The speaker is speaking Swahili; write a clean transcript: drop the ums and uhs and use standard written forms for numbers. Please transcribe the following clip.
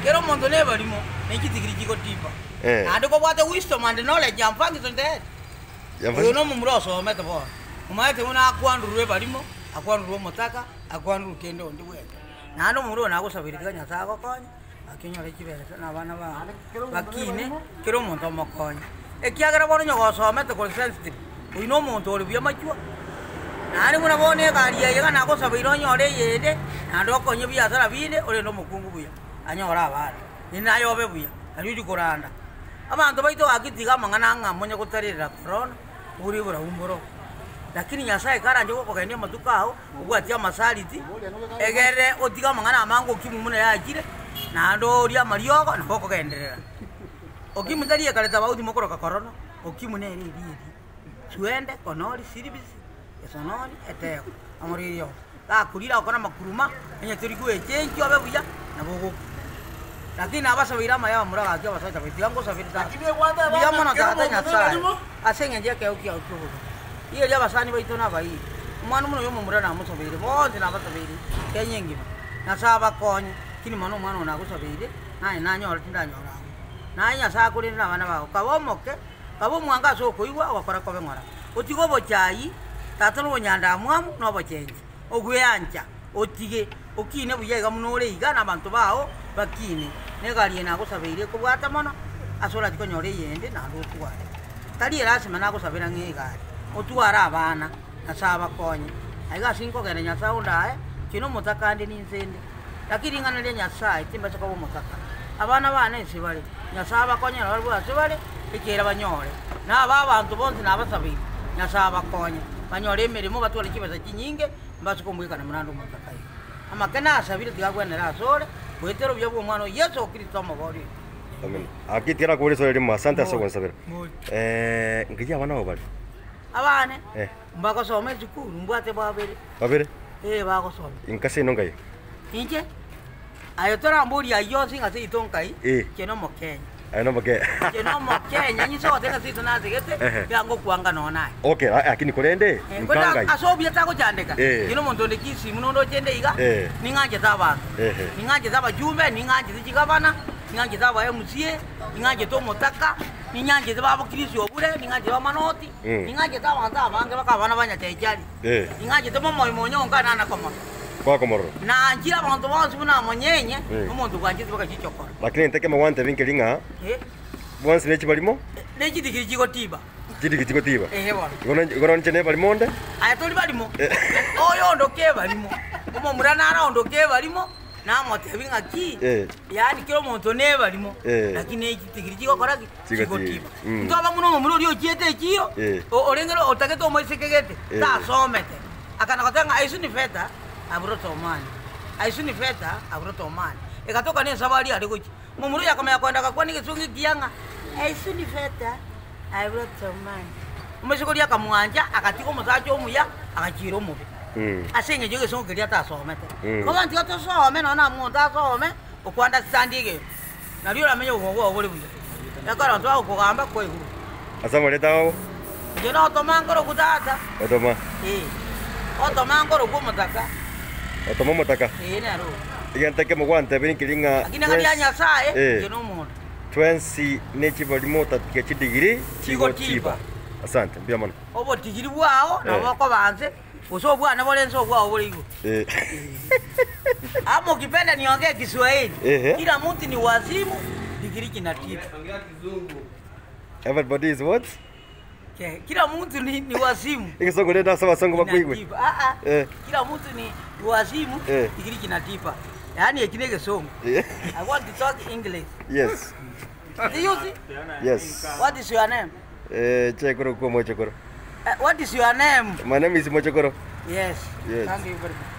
Kero mondo ne barimo nekitigiri kiko tipa. Ando ko bwate wisdom and knowledge yampangi sonde. Yo no mumroso meta bo. Umaite una akwandu barimo, akwandu motaka, akwandu kendo ndi weka. Nando mumro na kusabiri kanya sako konye. Akinyo lekibesa na bana ba. Bakine kero mondo mokonye. Ekiagara bono nyogo so meta ko sensitive. Uino mondo oli bya machwa. Nani muna bone kali yega na kusabiri nyore yende. Nando konye bya sara bine ole no mukungu buya. Anyora abana nina yobe buya ari kuranda abantu baito akitiga mangana ngamonya kutarira corona uri bura umboro lakini nyasaye karanje ko kagende matuka aho ubwati amasaliti egere otiga mangana amango kimumuna yakire nando uri amariogo nako kagenderera okimutari yakaleta bauti mokoro ka corona okimune iri suende konori siribisi esonori eteo amoriyo kurira okona makuruma enye turi kuekenki obe buya nabogo lakini abasabira maya muraga ati abasata bitigango sabira biya mona tatanya sa asenge nje ke uki auto iye ya basani baito na bai umwana muno yo mumura na musabire bonze na basabire kenyengi na saba konye kini mano mwana na kusabire na nyora tinda nyora na nya sa kuri na bana ba kabomoke kabo mwanga so koigwa wakora kobe ngora otigo bochai tatano bonyanda mwamu no bochenji ogwe ancha otige okine buyega munore igana abantu bao bakine negaliye na kusabire ko bwata mono asola tikonyore yende na ndotwale tali erasima na kusabira ngegari otwara abana asaba konye aiga sinko gere nya saunda kino mutakande ninzende lakini ngana le nya sai timba chako mutaka abana bana isibale nya saba konye na bwa sibale ikera banyore na abantu bonzi na basabire nya saba konye banyore emirimo batwale kibeza kinyinge mbasuko mwika na munando mutaka amakena asabire tigagwenera asore bwetero byabo mwana Yesu Kristo mabori. Amen. Akitira kuri so rimo asante so konsabira. Ngija abana obali. Abane? Mbako some zukuru mbwate babere. Babere? Bako some. Inkase no ngai. Inje? Ayotora mburi ayo singa se itonkai. Keno mokenya. Ayano bake. Keno mokenya nyiso oteka sito na zigete byango kuanga nona. Okay, akini kurende nkangai. Asobye tako chandeka. Kino mondo lekisi munondo chende iga. Ninganje taba. Ninganje taba jumbe, ninganje zikabana, ninganje taba MCA, ninganje to motaka, ninganje taba abukirisi obure, ninganje ba manoti, ninganje taba bange bakabana banya chaichali. Ninganje to moyo monyonga nana koma. Kwa komoro. Na njira abantu bonse muna monyenye, umuntu kwanjiza bakachichokora. Lakini nteke mawante vinkelinga. Bonse nechi balimo? Nechi dikijiko tiba. Chidikijiko tiba. Bwana. Gono nchene balimonde? Ayatoli balimo. Oyo ondoke balimo. Umo murana ara ondoke balimo. Na mote binga ki. Yani kilo monto ne balimo. Lakini nechi dikijiko koraki. Chiko tiba. Ntoba muno muri yo chiete chiyo. Orengero otaketo moisekegete. Ta somete. Akana kotanga aisuni feta. Abroto man. Aisuni feta abroto man. Ekatoka ne sabari ali kuchi. Mumuru yakamaya kwenda kakwani kisungi kiyanga. Aisuni feta abroto man. Umeshikoria kamwanja akatiko musacho omuya akachiro mubi. Asenge joge songo keria ta somete. Koba ntio to some no na munta some okwanda standige. Na rio lamenye ugogo obuli buya. Yakara ntwa okugamba ko iguru. Asamole tawo. Jeno otomangoro kutata. Otoma. Otomangoro kumutaka. Otoma motaka. Naro. Iganteke mugwante vinkelinga. Akina kali anya sae jeno muno. 20 nechi balimo tatia chidigiri chigo tiba. Asante mbia mwana. Obo tigiri bwao na bako banze. Uso bwana bole nso bwao bole igo. Amo kipenda niongee Kiswahili. Kila mtu ni wazimu, digiri kinatiba. Everybody is what? Kila mtu ni wazimu. Ikisongo nenda sawa songo bakwigwe. Kila mtu ni wazimu, digiri kinatiba. Yani ekinege songo. I want to talk English. Yes. Do you see? Yes. What is your name? Chekoro ko Mochokoro. What is your name? My name is Mochokoro. Yes. Yes. Thank you very much.